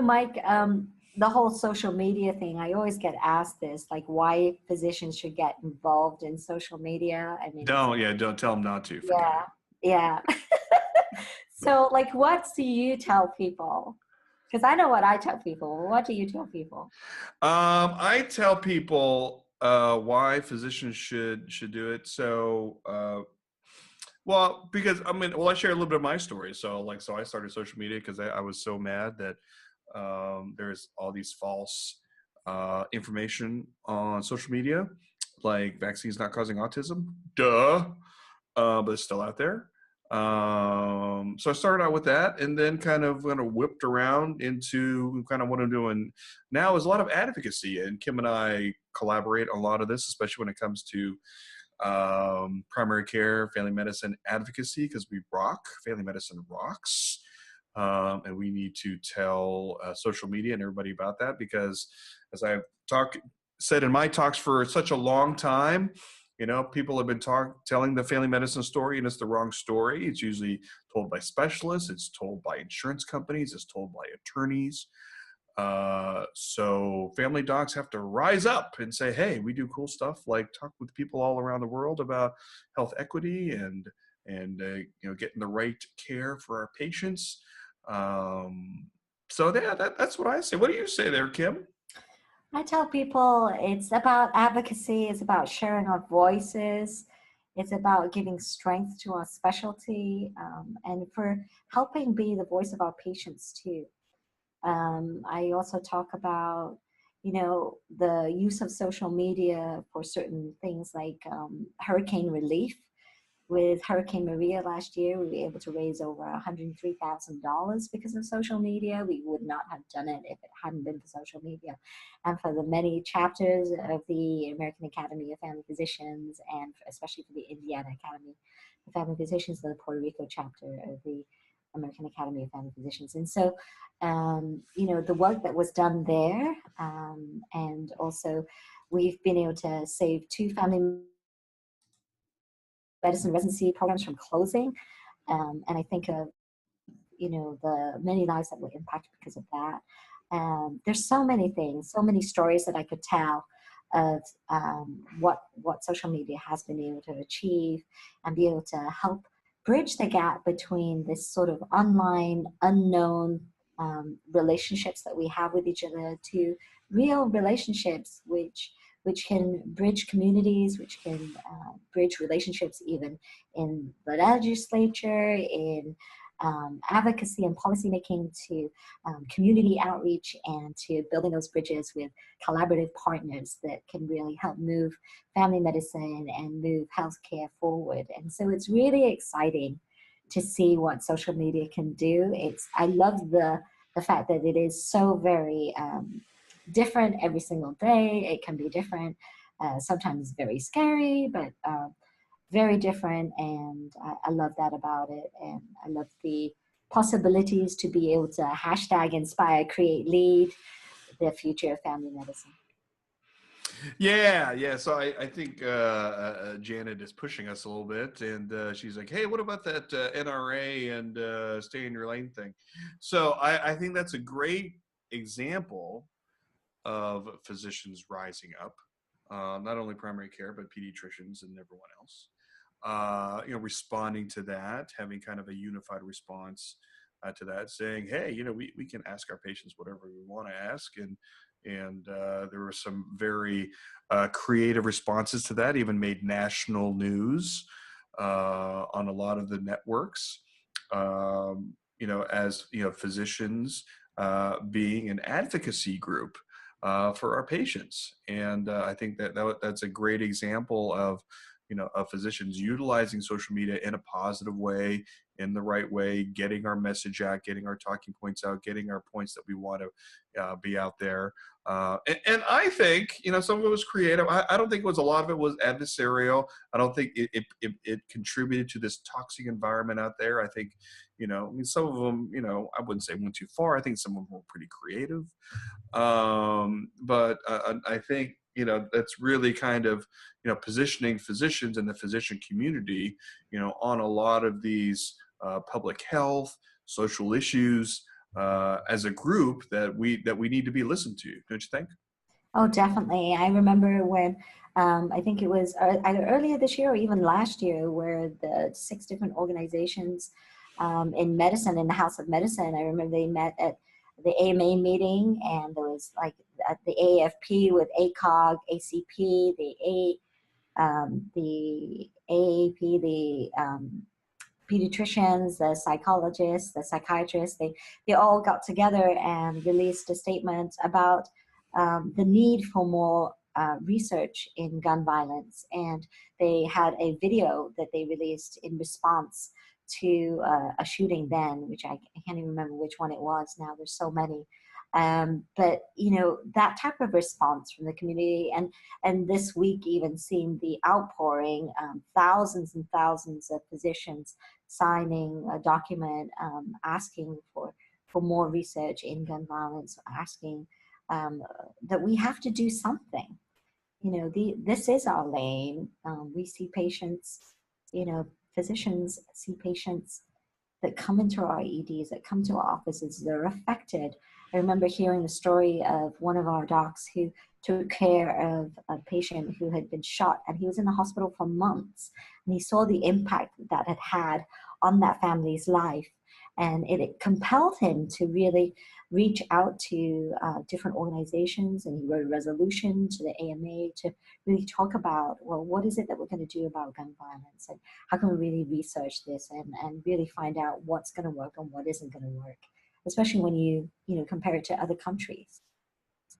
Mike, the whole social media thing, I always get asked this, like why physicians should get involved in social media. I mean, it's, Don't tell them not to. Forget yeah, yeah. So, like, what do you tell people? Because I know what I tell people. What do you tell people? it. I tell people why physicians should do it. Well, because I share a little bit of my story. So I started social media because I was so mad that there's all these false information on social media, like vaccines not causing autism. Duh. But it's still out there. So I started out with that, and then kind of whipped around into kind of what I'm doing now is a lot of advocacy. And Kim and I collaborate on a lot of this, especially when it comes to primary care, family medicine advocacy, because we rock. Family medicine rocks. And we need to tell social media and everybody about that because, as I've said in my talks for such a long time, people have been telling the family medicine story, and it's the wrong story. It's usually told by specialists, it's told by insurance companies, it's told by attorneys. So family docs have to rise up and say, hey, we do cool stuff like talk with people all around the world about health equity and getting the right care for our patients. So yeah, that's what I say. What do you say there, Kim? I tell people it's about advocacy, it's about sharing our voices, it's about giving strength to our specialty, and for helping be the voice of our patients too. I also talk about, the use of social media for certain things like hurricane relief. With Hurricane Maria last year, we were able to raise over $103,000 because of social media. We would not have done it if it hadn't been for social media. And for the many chapters of the American Academy of Family Physicians, and especially for the Indiana Academy of Family Physicians, the Puerto Rico chapter of the American Academy of Family Physicians. And so, the work that was done there, and also we've been able to save two family medicine residency programs from closing. And I think of, the many lives that were impacted because of that. There's so many things, so many stories that I could tell of what social media has been able to achieve and be able to help bridge the gap between this sort of online, unknown relationships that we have with each other to real relationships which can bridge communities, which can bridge relationships even in the legislature, in advocacy and policymaking, to community outreach, and to building those bridges with collaborative partners that can really help move family medicine and move healthcare forward. And so it's really exciting to see what social media can do. I love the fact that it is so very different every single day. It can be different, sometimes very scary, but very different. And I love that about it. And I love the possibilities to be able to hashtag inspire, create, lead the future of family medicine. Yeah. So I think Janet is pushing us a little bit, and she's like, "Hey, what about that NRA and stay in your lane thing?" So I think that's a great example of physicians rising up, not only primary care but pediatricians and everyone else. Responding to that, having kind of a unified response to that, saying, "Hey, we can ask our patients whatever we want to ask," and there were some very creative responses to that, even made national news on a lot of the networks. As physicians being an advocacy group for our patients, and I think that's a great example of physicians utilizing social media in a positive way, in the right way, getting our message out, getting our talking points out, getting our points that we want to be out there. And I think, some of it was creative. I don't think a lot of it was adversarial. I don't think it contributed to this toxic environment out there. I think, some of them, I wouldn't say went too far. I think some of them were pretty creative. But I think, that's really kind of, positioning physicians and the physician community, on a lot of these public health, social issues, as a group that we need to be listened to. Don't you think? Oh, definitely. I remember when I think it was either earlier this year or even last year, where the six different organizations in medicine, in the House of Medicine, I remember they met at the AMA meeting, and there was like the AFP with ACOG, ACP, the AAP, the pediatricians, the psychologists, the psychiatrists, they all got together and released a statement about the need for more research in gun violence. And they had a video that they released in response to a shooting then, which I can't even remember which one it was now. There's so many. But you know, that type of response from the community, and this week even seeing the outpouring, thousands and thousands of physicians signing a document asking for more research in gun violence, asking that we have to do something. You know, this is our lane. We see patients, you know, physicians see patients that come into our EDs, that come to our offices, they're affected. I remember hearing the story of one of our docs who took care of a patient who had been shot, and he was in the hospital for months. And he saw the impact that had had on that family's life. And it compelled him to really reach out to different organizations, and he wrote a resolution to the AMA to really talk about, well, what is it that we're going to do about gun violence, and how can we really research this and really find out what's going to work and what isn't going to work, especially when you know, compare it to other countries.